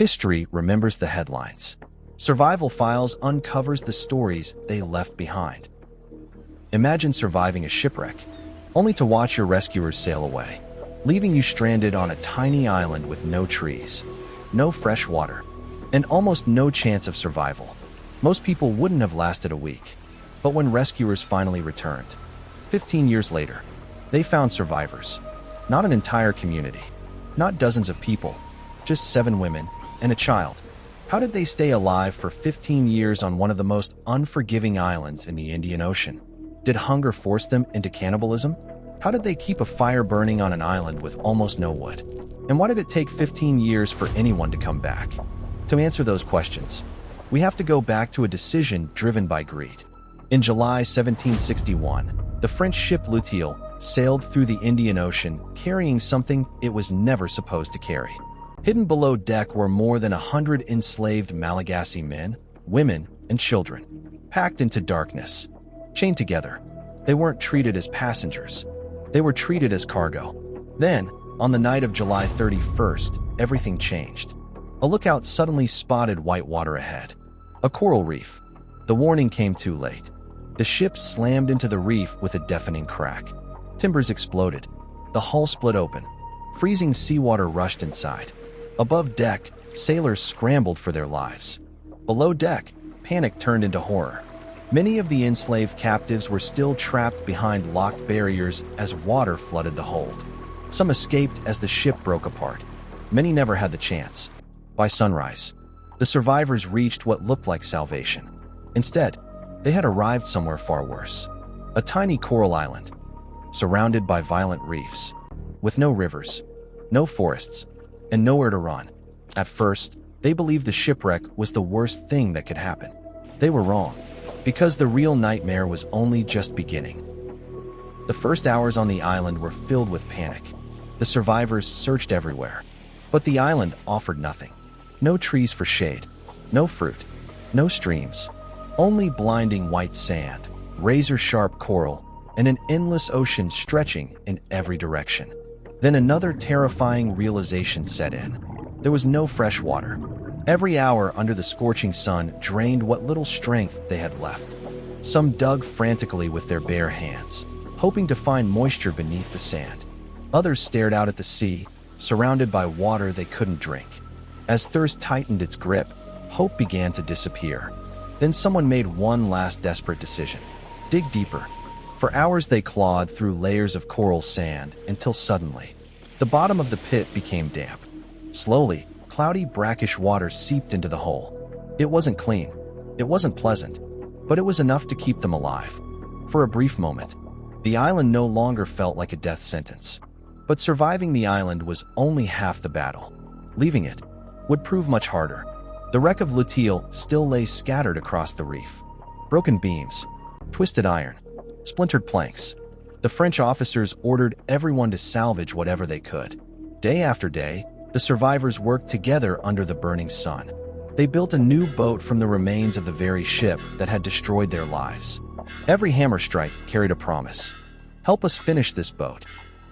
History remembers the headlines. Survival Files uncovers the stories they left behind. Imagine surviving a shipwreck, only to watch your rescuers sail away, leaving you stranded on a tiny island with no trees, no fresh water, and almost no chance of survival. Most people wouldn't have lasted a week. But when rescuers finally returned, 15 years later, they found survivors. Not an entire community, not dozens of people, just 7 women and a child. How did they stay alive for 15 years on one of the most unforgiving islands in the Indian Ocean? Did hunger force them into cannibalism? How did they keep a fire burning on an island with almost no wood? And why did it take 15 years for anyone to come back? To answer those questions, we have to go back to a decision driven by greed. In July 1761, the French ship Luteil sailed through the Indian Ocean carrying something it was never supposed to carry. Hidden below deck were more than 100 enslaved Malagasy men, women, and children, packed into darkness. Chained together, they weren't treated as passengers. They were treated as cargo. Then, on the night of July 31st, everything changed. A lookout suddenly spotted white water ahead. A coral reef. The warning came too late. The ship slammed into the reef with a deafening crack. Timbers exploded. The hull split open. Freezing seawater rushed inside. Above deck, sailors scrambled for their lives. Below deck, panic turned into horror. Many of the enslaved captives were still trapped behind locked barriers as water flooded the hold. Some escaped as the ship broke apart. Many never had the chance. By sunrise, the survivors reached what looked like salvation. Instead, they had arrived somewhere far worse. A tiny coral island, surrounded by violent reefs, with no rivers, no forests, and nowhere to run. At first, they believed the shipwreck was the worst thing that could happen. They were wrong, because the real nightmare was only just beginning. The first hours on the island were filled with panic. The survivors searched everywhere, but the island offered nothing. No trees for shade, no fruit, no streams, only blinding white sand, razor-sharp coral, and an endless ocean stretching in every direction. Then another terrifying realization set in. There was no fresh water. Every hour under the scorching sun drained what little strength they had left. Some dug frantically with their bare hands, hoping to find moisture beneath the sand. Others stared out at the sea, surrounded by water they couldn't drink. As thirst tightened its grip, hope began to disappear. Then someone made one last desperate decision. Dig deeper. For hours they clawed through layers of coral sand until suddenly, the bottom of the pit became damp. Slowly, cloudy, brackish water seeped into the hole. It wasn't clean. It wasn't pleasant. But it was enough to keep them alive. For a brief moment, the island no longer felt like a death sentence. But surviving the island was only half the battle. Leaving it would prove much harder. The wreck of Luteil still lay scattered across the reef. Broken beams, twisted iron, splintered planks. The French officers ordered everyone to salvage whatever they could. Day after day, the survivors worked together under the burning sun. They built a new boat from the remains of the very ship that had destroyed their lives. Every hammer strike carried a promise. Help us finish this boat,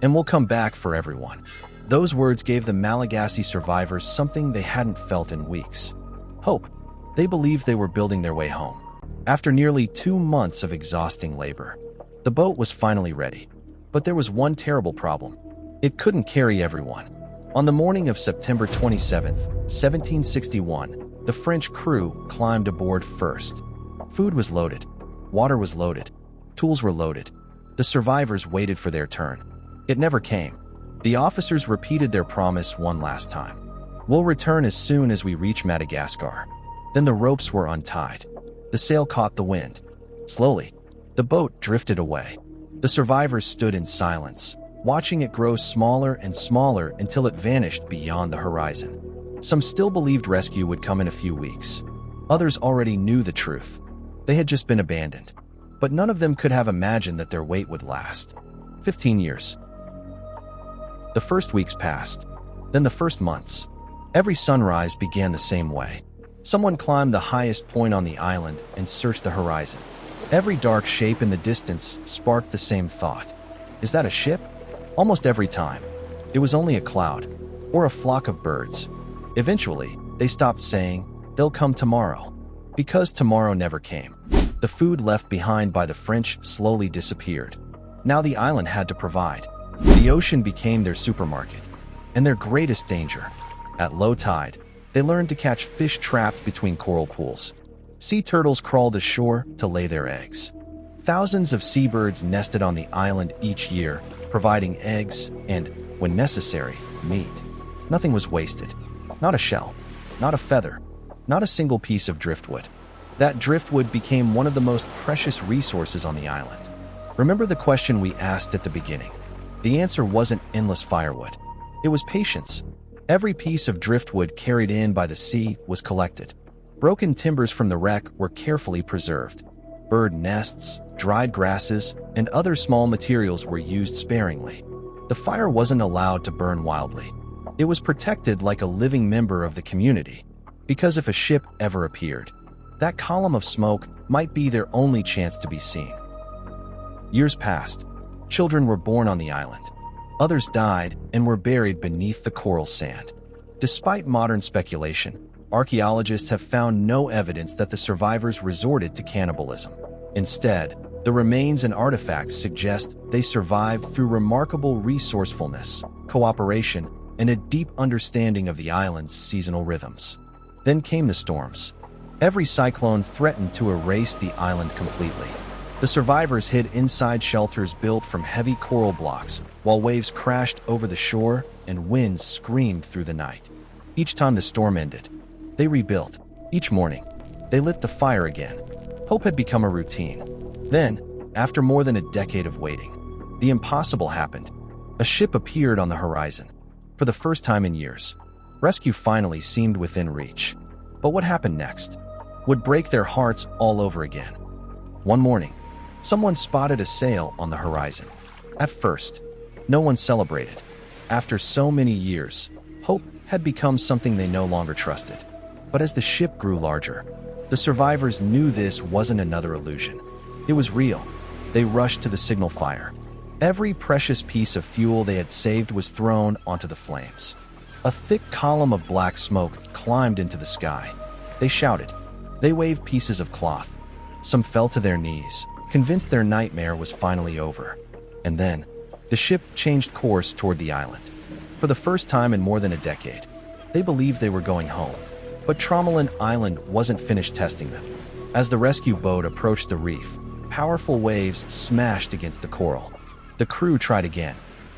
and we'll come back for everyone. Those words gave the Malagasy survivors something they hadn't felt in weeks. Hope. They believed they were building their way home. After nearly 2 months of exhausting labor, the boat was finally ready. But there was one terrible problem. It couldn't carry everyone. On the morning of September 27, 1761, the French crew climbed aboard first. Food was loaded. Water was loaded. Tools were loaded. The survivors waited for their turn. It never came. The officers repeated their promise one last time. We'll return as soon as we reach Madagascar. Then the ropes were untied. The sail caught the wind. Slowly, the boat drifted away. The survivors stood in silence, watching it grow smaller and smaller until it vanished beyond the horizon. Some still believed rescue would come in a few weeks. Others already knew the truth. They had just been abandoned. But none of them could have imagined that their wait would last. 15 years. The first weeks passed, then the first months. Every sunrise began the same way. Someone climbed the highest point on the island and searched the horizon. Every dark shape in the distance sparked the same thought. Is that a ship? Almost every time, it was only a cloud, or a flock of birds. Eventually, They stopped saying, "They'll come tomorrow," because tomorrow never came. The food left behind by the French slowly disappeared. Now the island had to provide. The ocean became their supermarket and their greatest danger. At low tide, they learned to catch fish trapped between coral pools. Sea turtles crawled ashore to lay their eggs. Thousands of seabirds nested on the island each year, providing eggs and, when necessary, meat. Nothing was wasted. Not a shell, not a feather, not a single piece of driftwood. That driftwood became one of the most precious resources on the island. Remember the question we asked at the beginning? The answer wasn't endless firewood. It was patience. Every piece of driftwood carried in by the sea was collected. Broken timbers from the wreck were carefully preserved. Bird nests, dried grasses, and other small materials were used sparingly. The fire wasn't allowed to burn wildly. It was protected like a living member of the community, because if a ship ever appeared, that column of smoke might be their only chance to be seen. Years passed. Children were born on the island. Others died and were buried beneath the coral sand. Despite modern speculation, archaeologists have found no evidence that the survivors resorted to cannibalism. Instead, the remains and artifacts suggest they survived through remarkable resourcefulness, cooperation, and a deep understanding of the island's seasonal rhythms. Then came the storms. Every cyclone threatened to erase the island completely. The survivors hid inside shelters built from heavy coral blocks, while waves crashed over the shore and winds screamed through the night. Each time the storm ended, they rebuilt. Each morning, they lit the fire again. Hope had become a routine. Then, after more than a decade of waiting, the impossible happened. A ship appeared on the horizon. For the first time in years, rescue finally seemed within reach. But what happened next would break their hearts all over again. One morning, someone spotted a sail on the horizon. At first, no one celebrated. After so many years, hope had become something they no longer trusted. But as the ship grew larger, the survivors knew this wasn't another illusion. It was real. They rushed to the signal fire. Every precious piece of fuel they had saved was thrown onto the flames. A thick column of black smoke climbed into the sky. They shouted. They waved pieces of cloth. Some fell to their knees, convinced their nightmare was finally over. And then, the ship changed course toward the island. For the first time in more than a decade, they believed they were going home. But Tromelin Island wasn't finished testing them. As the rescue boat approached the reef, powerful waves smashed against the coral. The crew tried again,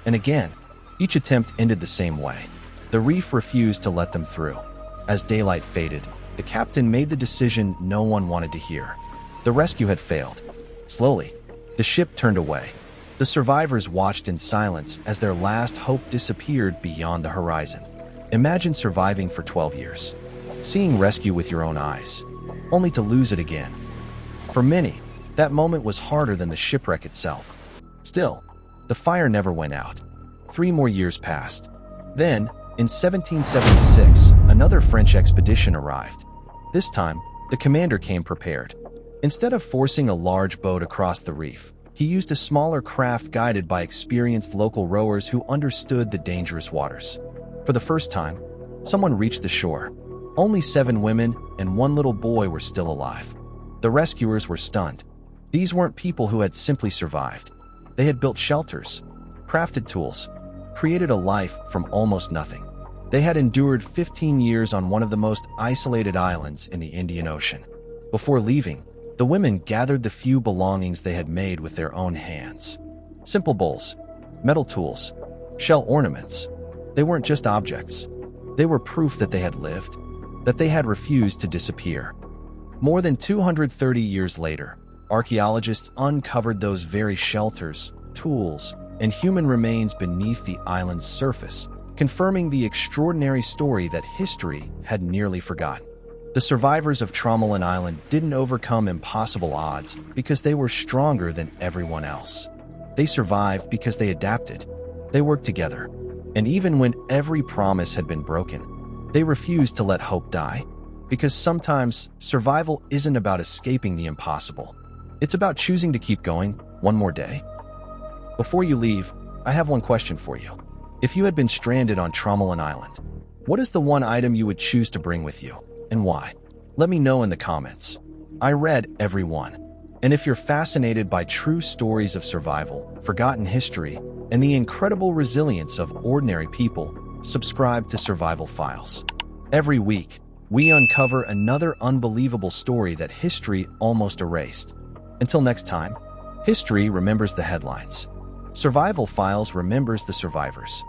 and again. Each attempt ended the same way. The reef refused to let them through. As daylight faded, the captain made the decision no one wanted to hear. The rescue had failed. Slowly, the ship turned away. The survivors watched in silence as their last hope disappeared beyond the horizon. Imagine surviving for 12 years, seeing rescue with your own eyes, only to lose it again. For many, that moment was harder than the shipwreck itself. Still, the fire never went out. 3 more years passed. Then, in 1776, another French expedition arrived. This time, the commander came prepared. Instead of forcing a large boat across the reef, he used a smaller craft guided by experienced local rowers who understood the dangerous waters. For the first time, someone reached the shore. Only 7 women and 1 little boy were still alive. The rescuers were stunned. These weren't people who had simply survived. They had built shelters, crafted tools, created a life from almost nothing. They had endured 15 years on one of the most isolated islands in the Indian Ocean. Before leaving, the women gathered the few belongings they had made with their own hands. Simple bowls, metal tools, shell ornaments. They weren't just objects. They were proof that they had lived, that they had refused to disappear. More than 230 years later, archaeologists uncovered those very shelters, tools, and human remains beneath the island's surface, confirming the extraordinary story that history had nearly forgotten. The survivors of Tromelin Island didn't overcome impossible odds because they were stronger than everyone else. They survived because they adapted. They worked together. And even when every promise had been broken, they refused to let hope die. Because sometimes survival isn't about escaping the impossible. It's about choosing to keep going one more day. Before you leave, I have one question for you. If you had been stranded on Tromelin Island, What is the one item you would choose to bring with you, and why? Let me know in the comments. I read every one. And if you're fascinated by true stories of survival, forgotten history, and the incredible resilience of ordinary people, subscribe to Survival Files. Every week, we uncover another unbelievable story that history almost erased. Until next time, history remembers the headlines. Survival Files remembers the survivors.